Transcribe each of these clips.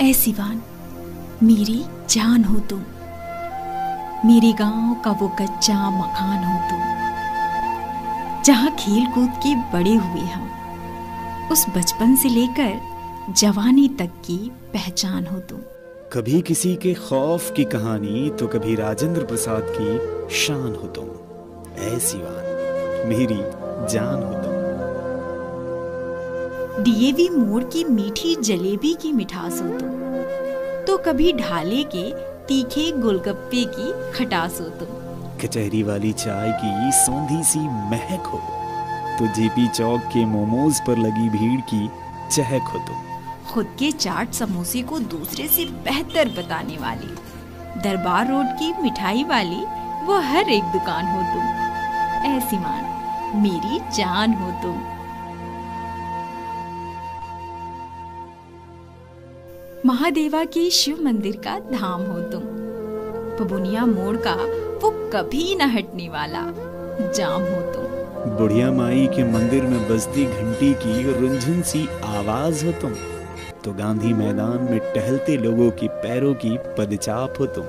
ऐ सिवान, मेरी जान हो तुम, मेरे गांव का वो कच्चा मकान हो तुम, जहां खेल कूद के बड़े हुए हम, उस बचपन से लेकर जवानी तक की पहचान हो तुम। कभी किसी के खौफ की कहानी तो कभी राजेंद्र प्रसाद की शान हो तुम। ऐ सिवान, मेरी जान हो तुम। डीएवी मोड़ की मीठी जलेबी की मिठास हो तुम, तो कभी ढाले के तीखे गोलगप्पे की खटास हो तुम। कचहरी वाली चाय की सौंधी सी महक हो तो जेपी चौक के मोमोज पर लगी भीड़ की चहक हो तुम। खुद के चाट समोसे को दूसरे से बेहतर बताने वाली, दरबार रोड की मिठाई वाली वो हर एक दुकान हो तुम। ऐ सिवान, मेरी जान हो तुम। महादेवा के शिव मंदिर का धाम हो तुम, पबुनिया मोड़ का वो कभी न हटने वाला जाम हो तुम। बुढ़िया माई के मंदिर में बजती घंटी की रुंझुन सी आवाज हो तुम, तो गांधी मैदान में टहलते लोगों की पैरों की पदचाप हो तुम,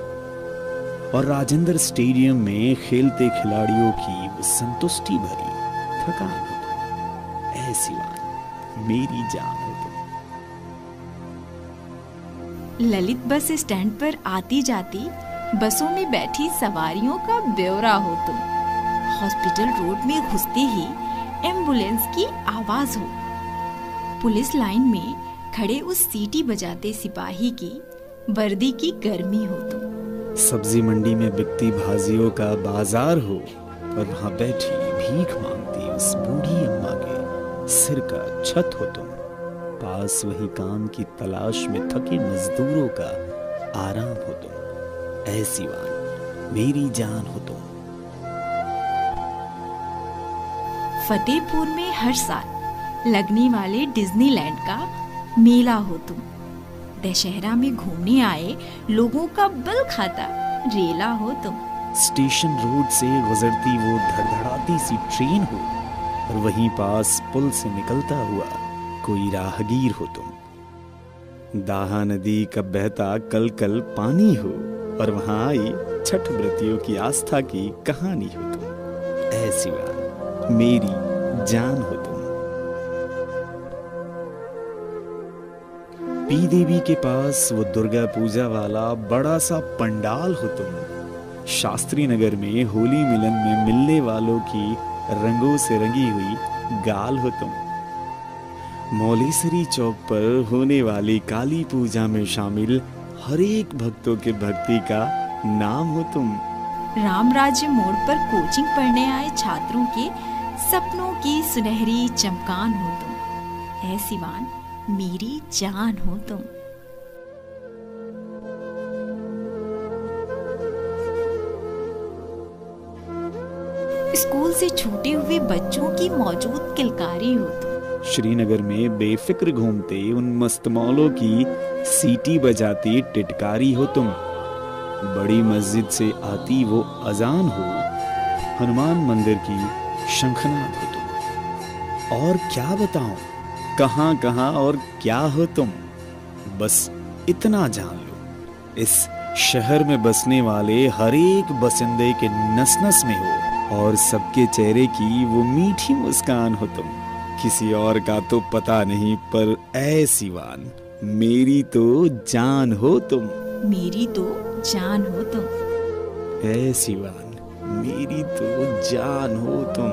और राजेंद्र स्टेडियम में खेलते खिलाड़ियों की वो संतुष्टि भरी थकान हो तुम। ऐ सिवान, मेरी जान हो तुम। ललित बस स्टैंड पर आती जाती बसों में बैठी सवारियों का ब्यौरा हो तुम। हॉस्पिटल रोड में घुसते ही एम्बुलेंस की आवाज हो। पुलिस लाइन में खड़े उस सीटी बजाते सिपाही की वर्दी की गर्मी हो तुम। सब्जी मंडी में बिकती भाजियों का बाजार हो, और वहां बैठी भीख मांगती उस बूढ़ी अम्मा के सिर का छत हो तुम। पास वही काम की तलाश में थके मजदूरों का आराम हो तुम। ऐ सिवान, मेरी जान हो तुम। फतेहपुर में हर साल लगने वाले डिज्नीलैंड का मेला हो तुम। दशहरा में घूमने आए लोगों का बल खाता रेला हो तुम। स्टेशन रोड से गुजरती वो धड़धड़ाती सी ट्रेन हो, और वहीं पास पुल से निकलता हुआ कोई राहगीर हो तुम। दाहा नदी का बहता कल कल पानी हो, और वहां आई छठ व्रतियों की आस्था की कहानी हो तुम। ऐ सिवान, मेरी जान हो तुम। पी देवी के पास वो दुर्गा पूजा वाला बड़ा सा पंडाल हो तुम। शास्त्री नगर में होली मिलन में मिलने वालों की रंगों से रंगी हुई गाल हो तुम। मौलेसरी चौक पर होने वाली काली पूजा में शामिल हर एक भक्तों के भक्ति का नाम हो तुम। राम राज्य मोड़ पर कोचिंग पढ़ने आए छात्रों के सपनों की सुनहरी चमकान हो तुम। ऐ सिवान, मेरी जान हो तुम। स्कूल से छूटे हुए बच्चों की मौजूद किलकारी हो तुम। श्रीनगर में बेफिक्र घूमते उन मस्तमौलों की सीटी बजाती टिटकारी हो तुम। बड़ी मस्जिद से आती वो अजान हो, हनुमान मंदिर की शंखनाद हो तुम। और क्या बताऊं, कहां कहां और क्या हो तुम। बस इतना जान लो, इस शहर में बसने वाले हर एक बसिंदे के नस नस में हो, और सबके चेहरे की वो मीठी मुस्कान हो तुम। किसी और का तो पता नहीं, पर ऐ सिवान, मेरी तो जान हो तुम। मेरी तो जान हो तुम। ऐ सिवान, मेरी तो जान हो तुम।